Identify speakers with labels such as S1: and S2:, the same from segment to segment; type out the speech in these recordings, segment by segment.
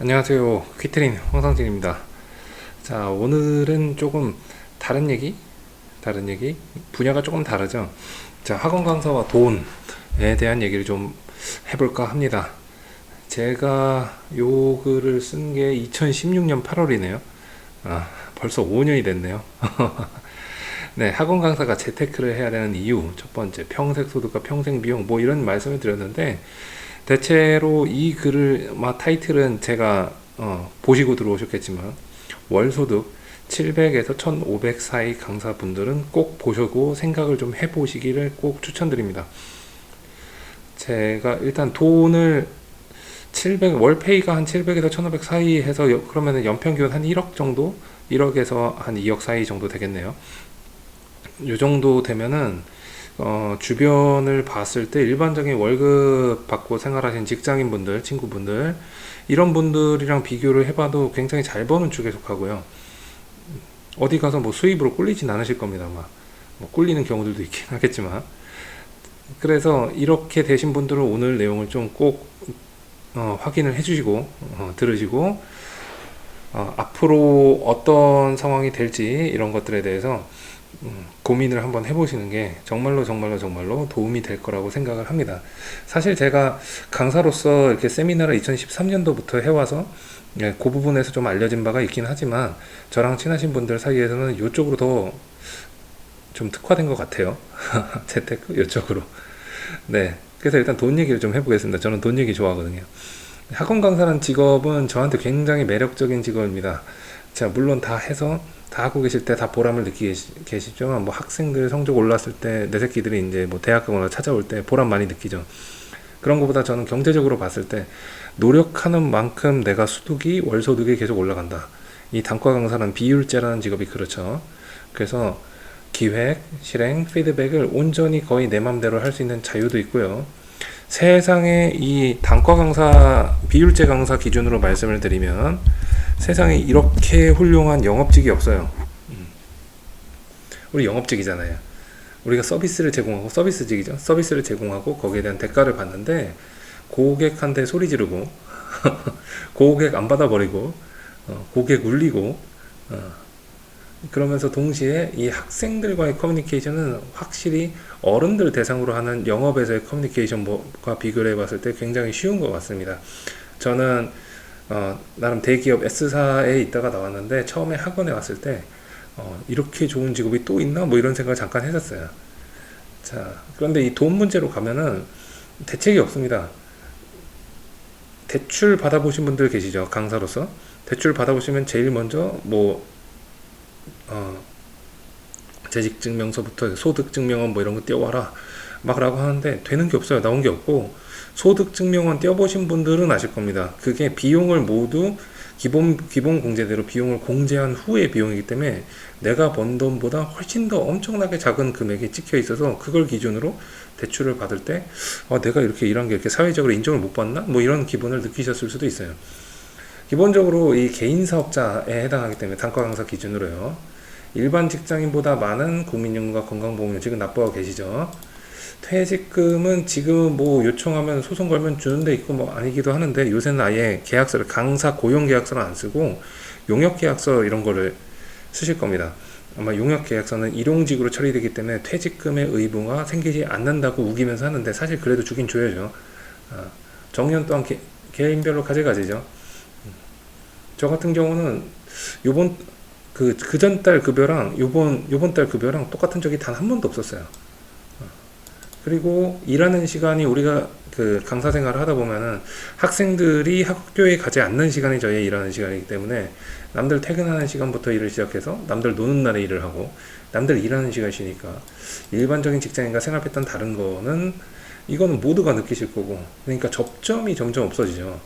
S1: 안녕하세요. 퀴트린 황상진입니다. 자, 오늘은 조금 다른 얘기? 분야가 조금 다르죠? 자, 학원 강사와 돈에 대한 얘기를 좀 해볼까 합니다. 제가 요 글을 쓴 게 2016년 8월이네요. 벌써 5년이 됐네요. 네, 학원 강사가 재테크를 해야 되는 이유, 첫 번째, 평생 소득과 평생 비용, 뭐 이런 말씀을 드렸는데, 대체로 이 글을 타이틀은 제가 보시고 들어오셨겠지만 월소득 700에서 1500 사이 강사분들은 꼭 보시고 생각을 좀 해보시기를 꼭 추천드립니다. 제가 일단 돈을 700 월페이가 한 700에서 1500 사이 해서 그러면은 연평균 한 1억 정도, 1억에서 한 2억 사이 정도 되겠네요. 요 정도 되면은 주변을 봤을 때 일반적인 월급 받고 생활하시는 직장인분들, 친구분들, 이런 분들이랑 비교를 해봐도 굉장히 잘 버는 쪽에 속하고요. 어디 가서 뭐 수입으로 꿀리진 않으실 겁니다. 뭐 꿀리는 경우들도 있긴 하겠지만. 그래서 이렇게 되신 분들은 오늘 내용을 좀 꼭 확인을 해주시고, 들으시고, 앞으로 어떤 상황이 될지 이런 것들에 대해서 고민을 한번 해보시는 게 정말로 도움이 될 거라고 생각을 합니다. 사실 제가 강사로서 이렇게 세미나를 2013년도부터 해와서 그 부분에서 좀 알려진 바가 있긴 하지만 저랑 친하신 분들 사이에서는 이쪽으로 더 좀 특화된 것 같아요. 재테크 이쪽으로. 네. 그래서 일단 돈 얘기를 좀 해보겠습니다. 저는 돈 얘기 좋아하거든요. 학원 강사라는 직업은 저한테 굉장히 매력적인 직업입니다. 자, 물론 다 해서 다 하고 계실 때 다 보람을 느끼고 계시죠. 뭐 학생들 성적 올랐을 때 내 새끼들이 이제 뭐 대학 가거나 찾아올 때 보람 많이 느끼죠. 그런 것보다 저는 경제적으로 봤을 때 노력하는 만큼 내가 월 소득이 계속 올라간다. 이 단과 강사는 비율제라는 직업이 그렇죠. 그래서 기획, 실행, 피드백을 온전히 거의 내 맘대로 할 수 있는 자유도 있고요. 세상에 이 단과 강사, 비율제 강사 기준으로 말씀을 드리면 세상에 이렇게 훌륭한 영업직이 없어요. 우리 영업직이잖아요. 우리가 서비스를 제공하고 서비스직이죠. 서비스를 제공하고 거기에 대한 대가를 받는데 고객한테 소리 지르고 고객 안 받아버리고 고객 울리고 그러면서 동시에 이 학생들과의 커뮤니케이션은 확실히 어른들 대상으로 하는 영업에서의 커뮤니케이션과 비교를 해봤을 때 굉장히 쉬운 것 같습니다. 저는 나름 대기업 S사에 있다가 나왔는데 처음에 학원에 왔을 때 이렇게 좋은 직업이 또 있나? 뭐 이런 생각을 잠깐 했었어요. 자, 그런데 이 돈 문제로 가면은 대책이 없습니다. 대출 받아보신 분들 계시죠? 강사로서. 대출 받아보시면 제일 먼저 어, 재직증명서부터 소득증명원 뭐 이런 거 띄워와라 막 라고 하는데 되는 게 없어요. 나온 게 없고 소득증명원 띄워보신 분들은 아실 겁니다. 그게 비용을 모두 기본 공제대로 비용을 공제한 후의 비용이기 때문에 내가 번 돈보다 훨씬 더 엄청나게 작은 금액이 찍혀 있어서 그걸 기준으로 대출을 받을 때 내가 이렇게 일한 게 이렇게 사회적으로 인정을 못 받나? 뭐 이런 기분을 느끼셨을 수도 있어요. 기본적으로 이 개인 사업자에 해당하기 때문에 단과 강사 기준으로요. 일반 직장인보다 많은 국민연금과 건강보험료 지금 납부하고 계시죠. 퇴직금은 지금 뭐 요청하면 소송 걸면 주는 데 있고 뭐 아니기도 하는데 요새는 아예 계약서를 강사 고용 계약서를 안 쓰고 용역 계약서 이런 거를 쓰실 겁니다. 아마 용역 계약서는 일용직으로 처리되기 때문에 퇴직금의 의무가 생기지 않는다고 우기면서 하는데 사실 그래도 주긴 줘야죠. 정년 또한 개인별로 가져가지죠. 저 같은 경우는 요번 그 전 달 급여랑 요번 달 급여랑 똑같은 적이 단 한 번도 없었어요. 그리고 일하는 시간이 우리가 그 강사 생활을 하다 보면은 학생들이 학교에 가지 않는 시간이 저희 일하는 시간이기 때문에 남들 퇴근하는 시간부터 일을 시작해서 남들 노는 날에 일을 하고 남들 일하는 시간 쉬니까 일반적인 직장인과 생활 패턴 다른 거는 이거는 모두가 느끼실 거고 그러니까 접점이 점점 없어지죠.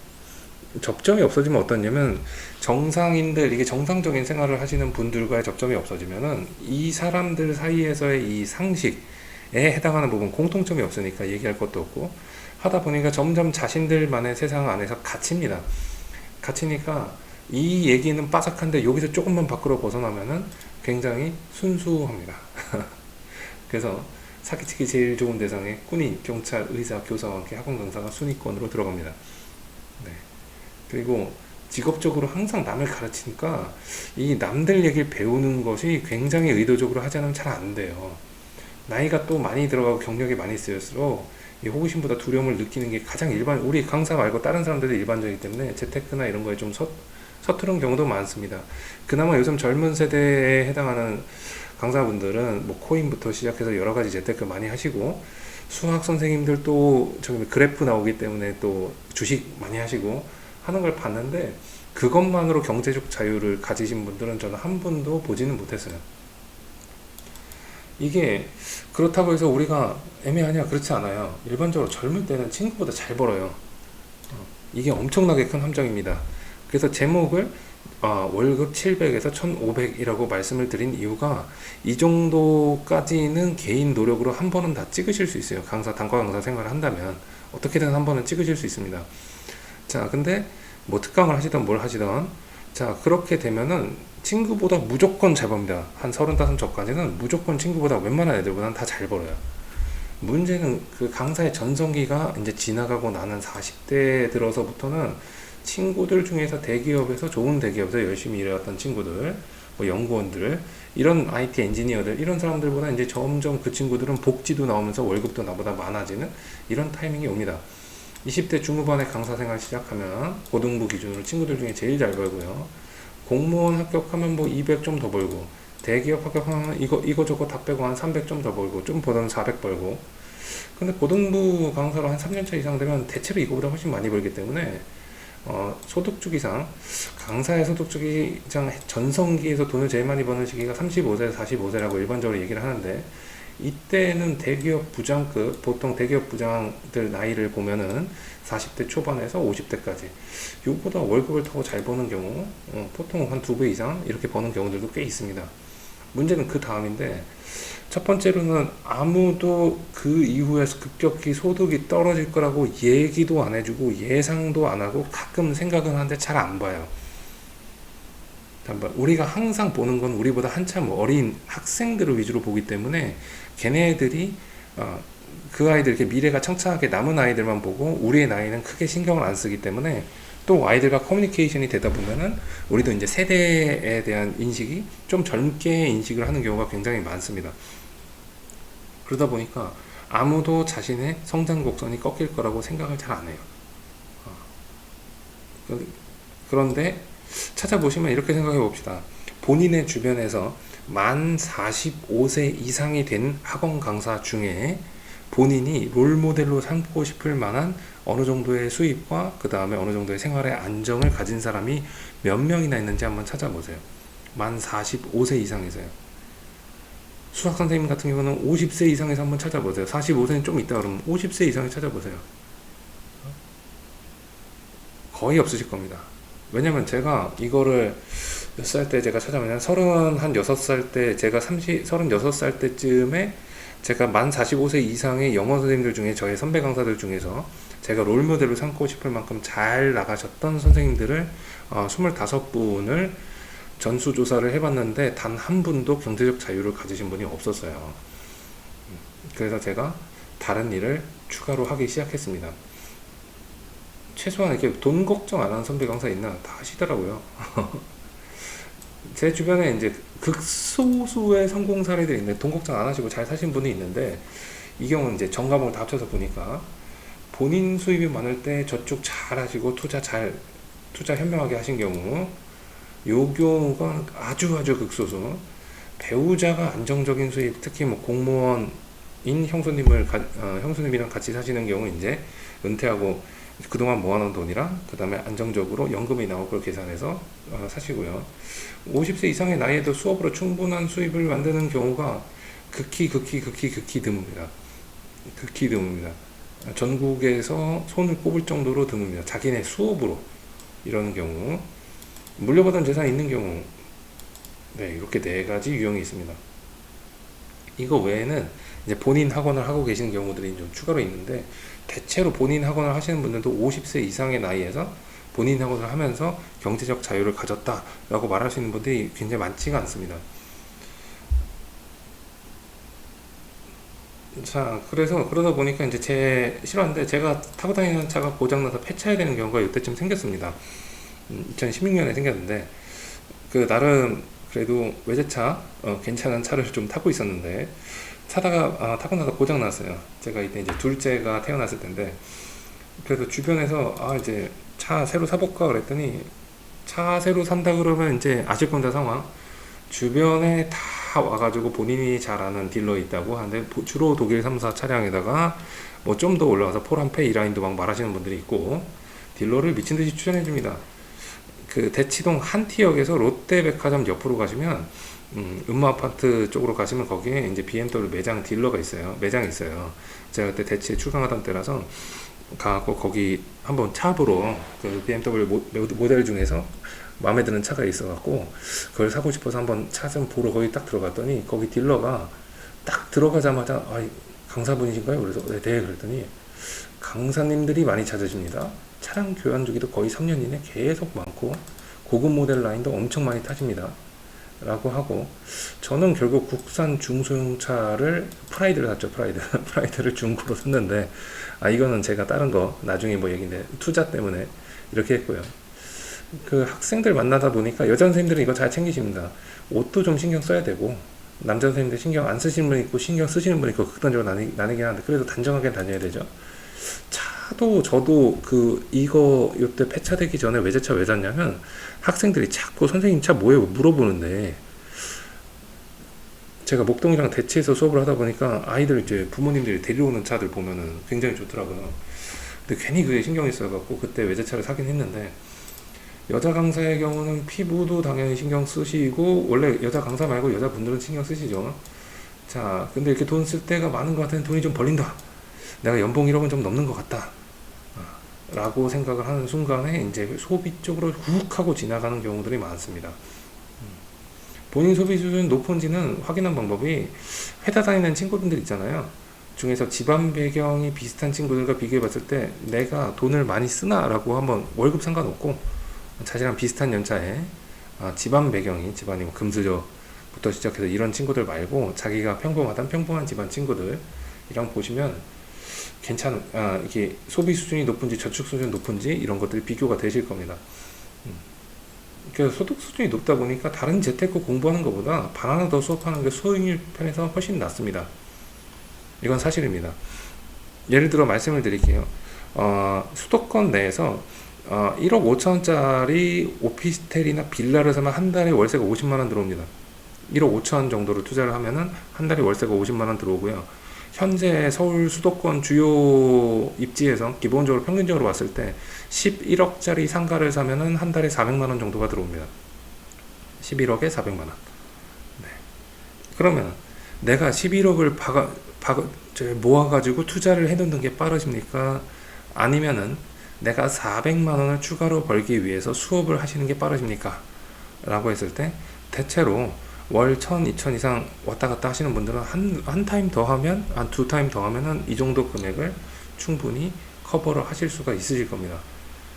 S1: 접점이 없어지면 어떠냐면 정상인들 이게 정상적인 생활을 하시는 분들과의 접점이 없어지면은 이 사람들 사이에서의 이 상식에 해당하는 부분 공통점이 없으니까 얘기할 것도 없고 하다 보니까 점점 자신들만의 세상 안에서 갇힙니다. 갇히니까 이 얘기는 빠삭한데 여기서 조금만 밖으로 벗어나면은 굉장히 순수합니다. 그래서 사기치기 제일 좋은 대상에 군인, 경찰, 의사, 교사와 함께 학원 강사가 순위권으로 들어갑니다. 네. 그리고 직업적으로 항상 남을 가르치니까 이 남들 얘기를 배우는 것이 굉장히 의도적으로 하지 않으면 잘 안 돼요. 나이가 또 많이 들어가고 경력이 많이 쓰일수록 이 호기심보다 두려움을 느끼는 게 가장 우리 강사 말고 다른 사람들도 일반적이기 때문에 재테크나 이런 거에 좀 서투른 경우도 많습니다. 그나마 요즘 젊은 세대에 해당하는 강사분들은 뭐 코인부터 시작해서 여러 가지 재테크 많이 하시고, 수학 선생님들도 저기 그래프 나오기 때문에 또 주식 많이 하시고 하는 걸 봤는데, 그것만으로 경제적 자유를 가지신 분들은 저는 한 분도 보지는 못했어요. 이게 그렇다고 해서 우리가 애매하냐? 그렇지 않아요. 일반적으로 젊을 때는 친구보다 잘 벌어요. 이게 엄청나게 큰 함정입니다. 그래서 제목을 월급 700에서 1500이라고 말씀을 드린 이유가, 이 정도까지는 개인 노력으로 한 번은 다 찍으실 수 있어요. 단과 강사 생활을 한다면 어떻게든 한 번은 찍으실 수 있습니다. 자, 근데 뭐 특강을 하시던 뭘 하시던, 자, 그렇게 되면은 친구보다 무조건 잘 법니다. 한 35 전까지는 무조건 친구보다 웬만한 애들보다는 다 잘 벌어요. 문제는 그 강사의 전성기가 이제 지나가고 나는 40대 들어서부터는 친구들 중에서 대기업에서, 좋은 대기업에서 열심히 일해왔던 친구들, 뭐 연구원들, 이런 IT 엔지니어들, 이런 사람들보다 이제 점점 그 친구들은 복지도 나오면서 월급도 나보다 많아지는 이런 타이밍이 옵니다. 20대 중후반에 강사 생활 시작하면 고등부 기준으로 친구들 중에 제일 잘 벌고요. 공무원 합격하면 뭐 200 좀 더 벌고, 대기업 합격하면 이거 저거 다 빼고 한 300 좀 더 벌고, 좀 벌면 400 벌고. 근데 고등부 강사로 한 3년차 이상 되면 대체로 이거보다 훨씬 많이 벌기 때문에 소득주기상, 강사의 소득주기상 전성기에서 돈을 제일 많이 버는 시기가 35세, 45세라고 일반적으로 얘기를 하는데, 이때는 대기업 부장급, 보통 대기업 부장들 나이를 보면은 40대 초반에서 50대까지, 요보다 월급을 더 잘 버는 경우, 보통 한 2배 이상 이렇게 버는 경우들도 꽤 있습니다. 문제는 그 다음인데, 첫 번째로는 아무도 그 이후에서 급격히 소득이 떨어질 거라고 얘기도 안 해주고 예상도 안 하고, 가끔 생각은 하는데 잘 안 봐요. 우리가 항상 보는 건 우리보다 한참 어린 학생들을 위주로 보기 때문에, 걔네들이 그 아이들, 이렇게 미래가 창창하게 남은 아이들만 보고 우리의 나이는 크게 신경을 안 쓰기 때문에, 또 아이들과 커뮤니케이션이 되다 보면은 우리도 이제 세대에 대한 인식이 좀 젊게 인식을 하는 경우가 굉장히 많습니다. 그러다 보니까 아무도 자신의 성장 곡선이 꺾일 거라고 생각을 잘 안 해요. 그런데 찾아보시면 이렇게 생각해 봅시다. 본인의 주변에서 만 45세 이상이 된 학원 강사 중에 본인이 롤모델로 삼고 싶을 만한 어느 정도의 수입과 그 다음에 어느 정도의 생활의 안정을 가진 사람이 몇 명이나 있는지 한번 찾아보세요. 만 45세 이상에서요. 수학 선생님 같은 경우는 50세 이상에서 한번 찾아보세요. 45세는 좀 있다 그러면 50세 이상에 찾아보세요. 거의 없으실 겁니다. 왜냐면 제가 이거를 몇 살 때 제가 찾아보면 36살 때, 제가 36살 때쯤에 제가 만 45세 이상의 영어 선생님들 중에, 저의 선배 강사들 중에서 제가 롤모델로 삼고 싶을 만큼 잘 나가셨던 선생님들을 25분을 전수조사를 해봤는데 단 한 분도 경제적 자유를 가지신 분이 없었어요. 그래서 제가 다른 일을 추가로 하기 시작했습니다. 최소한 이렇게 돈 걱정 안 하는 선배 강사 있나? 다 하시더라고요. 제 주변에 이제 극소수의 성공 사례들이 있는데, 돈 걱정 안 하시고 잘 사신 분이 있는데, 이 경우는 이제 전과목을 다 합쳐서 보니까 본인 수입이 많을 때 저쪽 잘 하시고 투자 현명하게 하신 경우, 요 경우가 아주 극소수. 배우자가 안정적인 수입, 특히 뭐 공무원인 형수님이랑 같이 사시는 경우, 이제 은퇴하고 그동안 모아놓은 돈이랑 그 다음에 안정적으로 연금이 나올 걸 계산해서 사시고요. 50세 이상의 나이에도 수업으로 충분한 수입을 만드는 경우가 극히 드뭅니다. 극히 드뭅니다. 전국에서 손을 꼽을 정도로 드뭅니다. 자기네 수업으로 이러는 경우. 물려받은 재산이 있는 경우, 네, 이렇게 4가지 유형이 있습니다. 이거 외에는 이제 본인 학원을 하고 계시는 경우들이 좀 추가로 있는데, 대체로 본인 학원을 하시는 분들도 50세 이상의 나이에서 본인 학원을 하면서 경제적 자유를 가졌다라고 말할 수 있는 분들이 굉장히 많지가 않습니다. 자, 그러다 보니까 이제 제가 타고 다니는 차가 고장나서 폐차해야 되는 경우가 이때쯤 생겼습니다. 2016년에 생겼는데 그 나름 그래도 외제차 괜찮은 차를 좀 타고 있었는데 타다가 타고 나서 고장 났어요. 제가 이때 이제 둘째가 태어났을 텐데 그래서 주변에서 이제 차 새로 사볼까 그랬더니 차 새로 산다 그러면 이제 아실 건데 상황 주변에 다 와가지고 본인이 잘 아는 딜러 있다고 하는데 주로 독일 3사 차량에다가 뭐 좀 더 올라가서 포란페 이라인도 막 말하시는 분들이 있고 딜러를 미친듯이 추천해 줍니다. 그 대치동 한티역에서 롯데백화점 옆으로 가시면 음마아파트 쪽으로 가시면 거기에 이제 BMW 매장 딜러가 있어요. 매장이 있어요. 제가 그때 대치에 출강하던 때라서 가고 거기 한번 차 보러 그 BMW 모델 중에서 마음에 드는 차가 있어갖고 그걸 사고 싶어서 한번 차 좀 보러 거기 딱 들어갔더니 거기 딜러가 딱 들어가자마자 강사분이신가요? 그래서 네 그랬더니 강사님들이 많이 찾으십니다. 차량 교환 주기도 거의 3년 이내 계속 많고 고급 모델 라인도 엄청 많이 타십니다. 라고 하고 저는 결국 국산 중소형차를 프라이드를 샀죠. 프라이드를 중고로 샀는데 이거는 제가 다른 거 나중에 뭐 얘기인데 투자 때문에 이렇게 했고요. 그 학생들 만나다 보니까 여자 선생님들은 이거 잘 챙기십니다. 옷도 좀 신경 써야 되고 남자 선생님들 신경 안 쓰시는 분 있고 신경 쓰시는 분 있고 극단적으로 나뉘긴 하는데 그래도 단정하게 다녀야 되죠. 차도 저도 이거 요때 폐차되기 전에 외제차 왜 샀냐면 학생들이 자꾸 선생님 차 뭐예요 물어보는데 제가 목동이랑 대치에서 수업을 하다 보니까 아이들 이제 부모님들이 데려오는 차들 보면은 굉장히 좋더라고요. 근데 괜히 그게 신경이 써갖고 그때 외제차를 사긴 했는데 여자 강사의 경우는 피부도 당연히 신경 쓰시고 원래 여자 강사 말고 여자분들은 신경 쓰시죠. 자 근데 이렇게 돈 쓸 때가 많은 것 같으면 돈이 좀 벌린다. 내가 연봉 1억은 좀 넘는 것 같다. 라고 생각을 하는 순간에 이제 소비 쪽으로 훅 하고 지나가는 경우들이 많습니다. 본인 소비 수준이 높은지는 확인한 방법이 회사 다니는 친구들 있잖아요. 중에서 집안 배경이 비슷한 친구들과 비교해 봤을 때 내가 돈을 많이 쓰나 라고 한번 월급 상관없고 자신랑 비슷한 연차에 집안 배경이 집안이 뭐 금수저부터 시작해서 이런 친구들 말고 자기가 평범한 집안 친구들이랑 보시면 이게 소비 수준이 높은지 저축 수준이 높은지 이런 것들이 비교가 되실 겁니다. 그래서 소득 수준이 높다 보니까 다른 재테크 공부하는 것보다 바나나 더 수업하는 게 수익률 편에서 훨씬 낫습니다. 이건 사실입니다. 예를 들어 말씀을 드릴게요. 수도권 내에서 1억 5천원짜리 오피스텔이나 빌라를 사면 한 달에 월세가 50만원 들어옵니다. 1억 5천 정도로 투자를 하면은 한 달에 월세가 50만원 들어오고요. 현재 서울 수도권 주요 입지에서 기본적으로 평균적으로 봤을 때 11억짜리 상가를 사면은 한 달에 400만원 정도가 들어옵니다. 11억에 400만원. 네. 그러면 내가 11억을 모아가지고 투자를 해놓는 게 빠르십니까? 아니면은 내가 400만원을 추가로 벌기 위해서 수업을 하시는 게 빠르십니까? 라고 했을 때 대체로 월 1000, 2000 이상 왔다 갔다 하시는 분들은 한 타임 더 하면, 한 두 타임 더 하면은 이 정도 금액을 충분히 커버를 하실 수가 있으실 겁니다.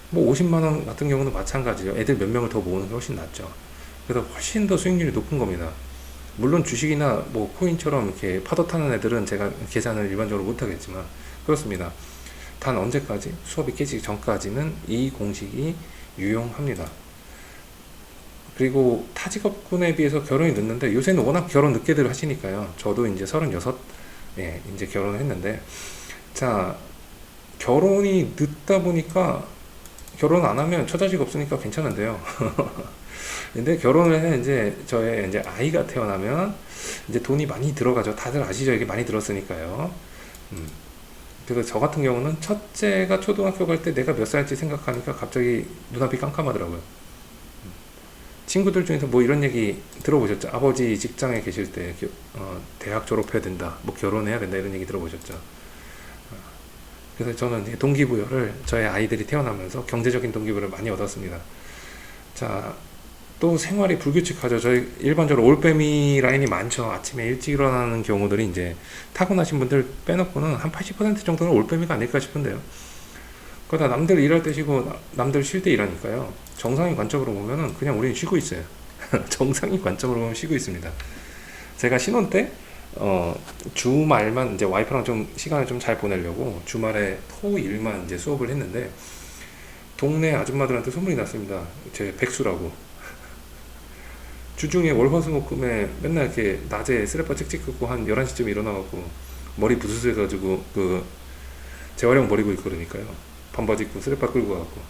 S1: 뭐 50만원 같은 경우는 마찬가지예요. 애들 몇 명을 더 모으는 게 훨씬 낫죠. 그래서 훨씬 더 수익률이 높은 겁니다. 물론 주식이나 뭐 코인처럼 이렇게 파도 타는 애들은 제가 계산을 일반적으로 못하겠지만 그렇습니다. 단 언제까지? 수업이 깨지기 전까지는 이 공식이 유용합니다. 그리고 타 직업군에 비해서 결혼이 늦는데 요새는 워낙 결혼 늦게들 하시니까요. 저도 이제 36, 이제 결혼을 했는데, 자, 결혼이 늦다 보니까 결혼 안 하면 처자식 없으니까 괜찮은데요. 근데 결혼을 해 이제 저의 이제 아이가 태어나면 이제 돈이 많이 들어가죠. 다들 아시죠? 이게 많이 들었으니까요. 그래서 저 같은 경우는 첫째가 초등학교 갈 때 내가 몇 살지 생각하니까 갑자기 눈앞이 깜깜하더라고요. 친구들 중에서 뭐 이런 얘기 들어보셨죠? 아버지 직장에 계실 때 대학 졸업해야 된다, 뭐 결혼해야 된다 이런 얘기 들어보셨죠? 그래서 저는 동기부여를 저의 아이들이 태어나면서 경제적인 동기부여를 많이 얻었습니다. 자, 또 생활이 불규칙하죠. 저희 일반적으로 올빼미 라인이 많죠. 아침에 일찍 일어나는 경우들이 이제 타고나신 분들 빼놓고는 한 80% 정도는 올빼미가 아닐까 싶은데요. 그러다 남들 일할 때 쉬고 남들 쉴 때 일하니까요. 정상인 관점으로 보면은 그냥 우리는 쉬고 있어요. 정상인 관점으로 보면 쉬고 있습니다. 제가 신혼 때 주말만 이제 와이프랑 좀 시간을 좀 잘 보내려고 주말에 토일만 이제 수업을 했는데 동네 아줌마들한테 소문이 났습니다. 제 백수라고. 주중에 월화수목금에 맨날 이렇게 낮에 쓰레빠 찍찍 긋고 한 11시쯤 일어나갖고 머리 부스스 해가지고 그 재활용 버리고 있고 그러니까요. 반바지 입고 쓰레빠 끌고 가갖고.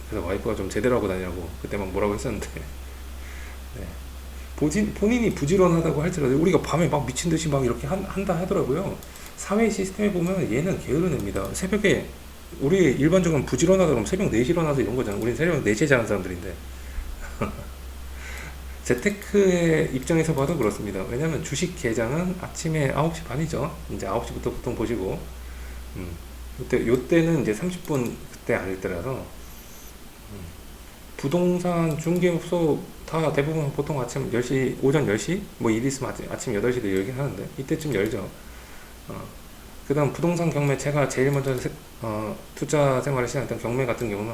S1: 그래서 와이프가 좀 제대로 하고 다니라고 그때 막 뭐라고 했었는데 네. 본인이 부지런하다고 할지라도 우리가 밤에 막 미친 듯이 막 이렇게 한다 하더라고요. 사회 시스템에 보면 얘는 게으른 애입니다. 새벽에 우리 일반적으로 부지런하다 그러면 새벽 4시 일어나서 이런 거잖아. 우린 새벽 4시에 자는 사람들인데 재테크의 입장에서 봐도 그렇습니다. 왜냐면 주식 계좌는 아침에 9시 반이죠. 이제 9시부터 보통 보시고 요때는 이제 30분 그때 아닐 때라서 부동산 중개업소 다 대부분 보통 아침 10시, 오전 10시? 뭐 일 있으면 아침 8시도 열긴 하는데 이때쯤 열죠. 그 다음 부동산 경매 제가 제일 먼저 투자 생활을 시작했던 경매 같은 경우는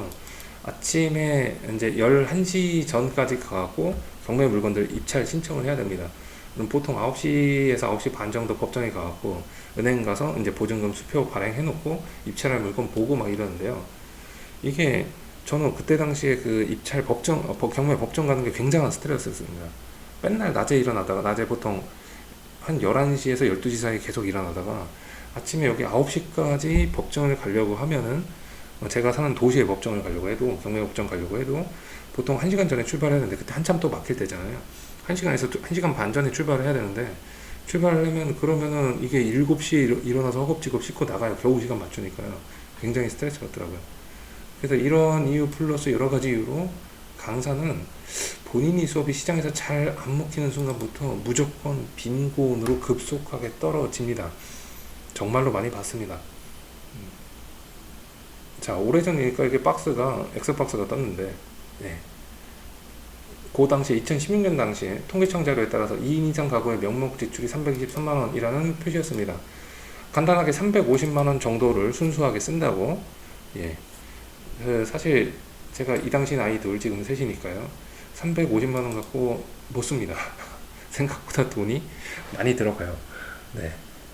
S1: 아침에 이제 11시 전까지 가고 경매 물건들 입찰 신청을 해야 됩니다. 그럼 보통 9시에서 9시 반 정도 법정에 가갖고 은행 가서 이제 보증금 수표 발행해 놓고 입찰할 물건 보고 막 이러는데요. 이게 저는 그때 당시에 그 입찰 경매 법정 가는 게 굉장한 스트레스였습니다. 맨날 낮에 일어나다가 낮에 보통 한 11시에서 12시 사이 계속 일어나다가 아침에 여기 9시까지 법정을 가려고 하면은 제가 사는 도시의 법정을 가려고 해도 경매 법정 가려고 해도 보통 1시간 전에 출발해야 되는데 그때 한참 또 막힐 때잖아요. 1시간 반 전에 출발을 해야 되는데 출발하려면 그러면은 이게 7시에 일어나서 허겁지겁 씻고 나가요. 겨우 시간 맞추니까요. 굉장히 스트레스 받더라고요. 그래서 이런 이유 플러스 여러 가지 이유로 강사는 본인이 수업이 시장에서 잘 안 먹히는 순간부터 무조건 빈곤으로 급속하게 떨어집니다. 정말로 많이 봤습니다. 자, 오래전이니까 이게 엑셀박스가 떴는데, 네. 그 당시에 2016년 당시에 통계청 자료에 따라서 2인 이상 가구의 명목 지출이 323만원이라는 표시였습니다. 간단하게 350만원 정도를 순수하게 쓴다고, 예. 사실 제가 이 당시 나이 둘 지금 셋이니까요. 350만원 갖고 못 씁니다. 생각보다 돈이 많이 들어가요. 네.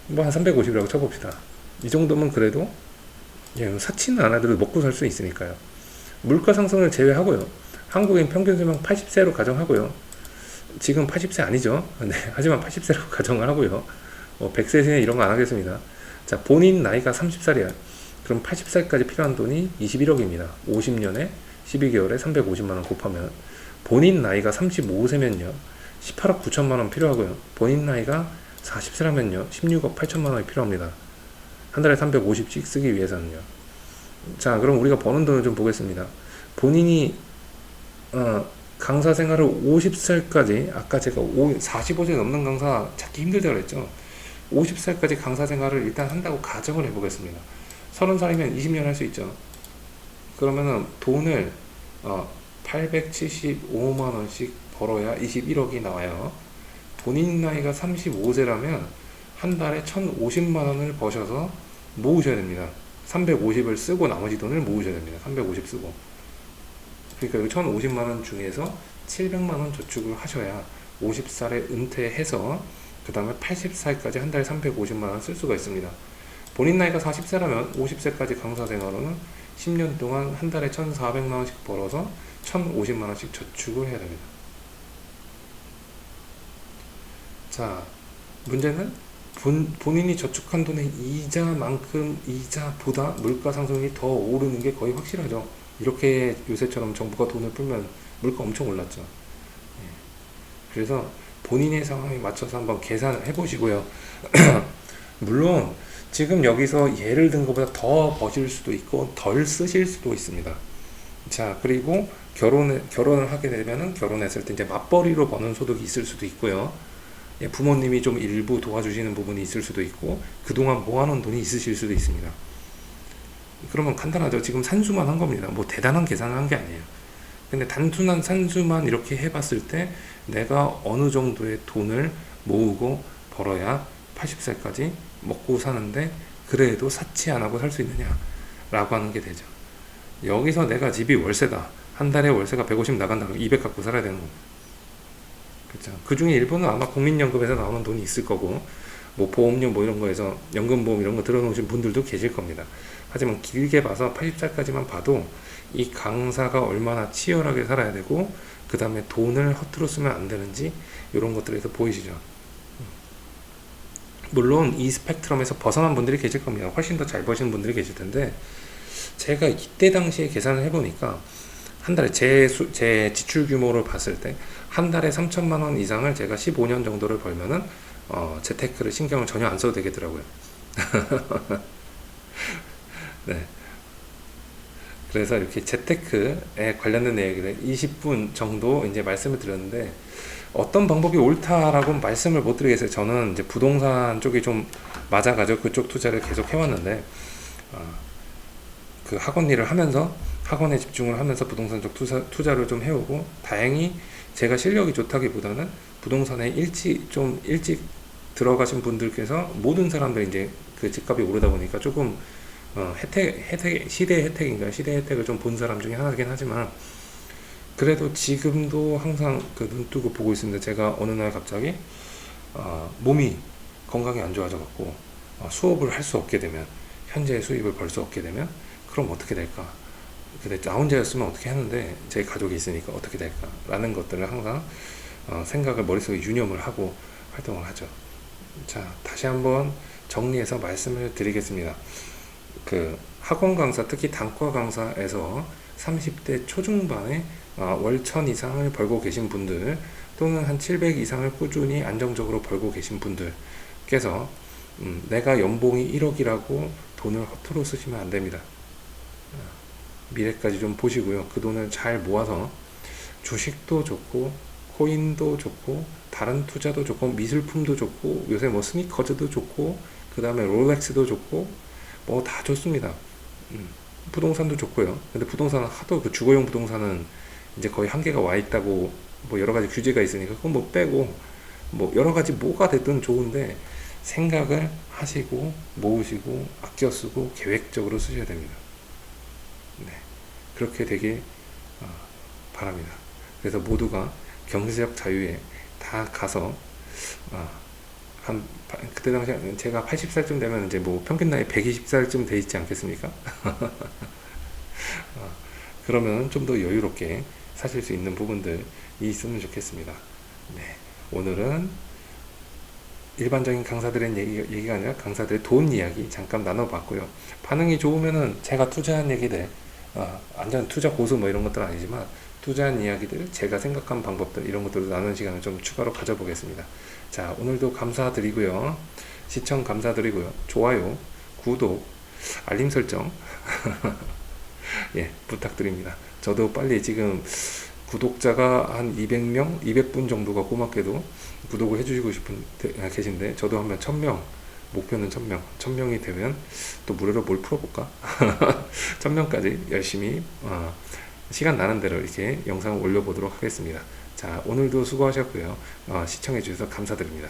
S1: 뭐 한 350이라고 쳐봅시다. 이 정도면 그래도 예, 사치는 안 하더라도 먹고 살 수 있으니까요. 물가 상승을 제외하고요. 한국인 평균 수명 80세로 가정하고요. 지금 80세 아니죠. 네, 하지만 80세로 가정을 하고요. 100세 이런 거 안 하겠습니다. 자, 본인 나이가 30살이야. 그럼 80살까지 필요한 돈이 21억입니다. 50년에 12개월에 350만원 곱하면 본인 나이가 35세면요. 18억 9천만원 필요하고요. 본인 나이가 40세라면요. 16억 8천만원이 필요합니다. 한 달에 350씩 쓰기 위해서는요. 자, 그럼 우리가 버는 돈을 좀 보겠습니다. 본인이 강사 생활을 50살까지 아까 제가 45세 넘는 강사 찾기 힘들다고 그랬죠. 50살까지 강사 생활을 일단 한다고 가정을 해보겠습니다. 30살이면 20년 할 수 있죠. 그러면은 돈을 875만원씩 벌어야 21억이 나와요. 본인 나이가 35세라면 한 달에 1050만원을 버셔서 모으셔야 됩니다. 350을 쓰고 나머지 돈을 모으셔야 됩니다. 350 쓰고. 그러니까 이 1050만원 중에서 700만원 저축을 하셔야 50살에 은퇴해서 그 다음에 80살까지 한 달에 350만원 쓸 수가 있습니다. 본인 나이가 40세라면 50세까지 강사 생활로는 10년 동안 한 달에 1,400만원씩 벌어서 1,050만원씩 저축을 해야 됩니다. 자, 문제는 본인이 저축한 돈의 이자보다 물가 상승이 더 오르는 게 거의 확실하죠. 이렇게 요새처럼 정부가 돈을 풀면 물가 엄청 올랐죠. 예. 그래서 본인의 상황에 맞춰서 한번 계산을 해보시고요. 물론 지금 여기서 예를 든 것보다 더 버실 수도 있고 덜 쓰실 수도 있습니다. 자, 그리고 결혼을 하게 되면은 결혼했을 때 이제 맞벌이로 버는 소득이 있을 수도 있고요. 예, 부모님이 좀 일부 도와주시는 부분이 있을 수도 있고 그동안 모아놓은 돈이 있으실 수도 있습니다. 그러면 간단하죠. 지금 산수만 한 겁니다. 뭐 대단한 계산을 한 게 아니에요. 근데 단순한 산수만 이렇게 해봤을 때 내가 어느 정도의 돈을 모으고 벌어야 80살까지 먹고 사는데 그래도 사치 안 하고 살 수 있느냐 라고 하는 게 되죠. 여기서 내가 집이 월세다. 한 달에 월세가 150 나간다. 그럼 200 갖고 살아야 되는 겁니다. 그렇죠. 그 중에 일부는 아마 국민연금에서 나오는 돈이 있을 거고 뭐 보험료 뭐 이런 거에서 연금보험 이런 거 들어놓으신 분들도 계실 겁니다. 하지만 길게 봐서 80살까지만 봐도 이 강사가 얼마나 치열하게 살아야 되고 그 다음에 돈을 허투루 쓰면 안 되는지 이런 것들에서 보이시죠. 물론 이 스펙트럼에서 벗어난 분들이 계실 겁니다. 훨씬 더 잘 버시는 분들이 계실 텐데 제가 이때 당시에 계산을 해보니까 한 달에 제 지출 규모를 봤을 때 한 달에 3천만 원 이상을 제가 15년 정도를 벌면은 재테크를 신경을 전혀 안 써도 되겠더라고요. 네. 그래서 이렇게 재테크에 관련된 얘기를 20분 정도 이제 말씀을 드렸는데 어떤 방법이 옳다라고 말씀을 못 드리겠어요. 저는 이제 부동산 쪽이 좀 맞아가지고 그쪽 투자를 계속 해왔는데 그 학원 일을 하면서 학원에 집중을 하면서 부동산 쪽 투자를 좀 해오고 다행히 제가 실력이 좋다기보다는 부동산에 좀 일찍 들어가신 분들께서 모든 사람들이 이제 그 집값이 오르다 보니까 조금 시대 혜택을 좀 본 사람 중에 하나긴 하지만 그래도 지금도 항상 그 눈 뜨고 보고 있습니다. 제가 어느 날 갑자기 몸이 건강이 안 좋아져 갖고 수업을 할 수 없게 되면 현재 수입을 벌 수 없게 되면 그럼 어떻게 될까? 근데 나 혼자였으면 어떻게 하는데 제 가족이 있으니까 어떻게 될까? 라는 것들을 항상 생각을 머릿속에 유념을 하고 활동을 하죠. 자, 다시 한번 정리해서 말씀을 드리겠습니다. 그 학원 강사, 특히 단과 강사에서 30대 초중반에 월 1000 이상을 벌고 계신 분들 또는 한 700 이상을 꾸준히 안정적으로 벌고 계신 분들께서 내가 연봉이 1억이라고 돈을 허투루 쓰시면 안 됩니다. 미래까지 좀 보시고요. 그 돈을 잘 모아서 주식도 좋고 코인도 좋고 다른 투자도 좋고 미술품도 좋고 요새 뭐 스니커즈도 좋고 그 다음에 롤렉스도 좋고 뭐 다 좋습니다. 부동산도 좋고요. 근데 부동산은 하도 그 주거용 부동산은 이제 거의 한계가 와 있다고 뭐 여러 가지 규제가 있으니까 그건 뭐 빼고 뭐 여러 가지 뭐가 됐든 좋은데 생각을 하시고 모으시고 아껴 쓰고 계획적으로 쓰셔야 됩니다. 네, 그렇게 되길 바랍니다. 그래서 모두가 경제적 자유에 다 가서 한 그때 당시 제가 80살쯤 되면 이제 뭐 평균 나이 120살쯤 돼 있지 않겠습니까? 그러면 좀 더 여유롭게 사실 수 있는 부분들이 있으면 좋겠습니다. 네, 오늘은 일반적인 강사들의 얘기가 아니라 강사들의 돈 이야기 잠깐 나눠봤고요. 반응이 좋으면은 제가 투자한 얘기들, 완전 투자 고수 뭐 이런 것들은 아니지만 투자한 이야기들, 제가 생각한 방법들 이런 것들을 나누는 시간을 좀 추가로 가져보겠습니다. 자, 오늘도 감사드리고요. 시청 감사드리고요. 좋아요, 구독, 알림 설정 예, 부탁드립니다. 저도 빨리 지금 구독자가 한 200명, 200분 정도가 고맙게도 구독을 해주시고 계신데 저도 하면 1000명, 목표는 1000명이 되면 또 무료로 뭘 풀어볼까? 1000명까지 열심히 시간 나는 대로 이렇게 영상을 올려보도록 하겠습니다. 자, 오늘도 수고하셨고요. 시청해 주셔서 감사드립니다.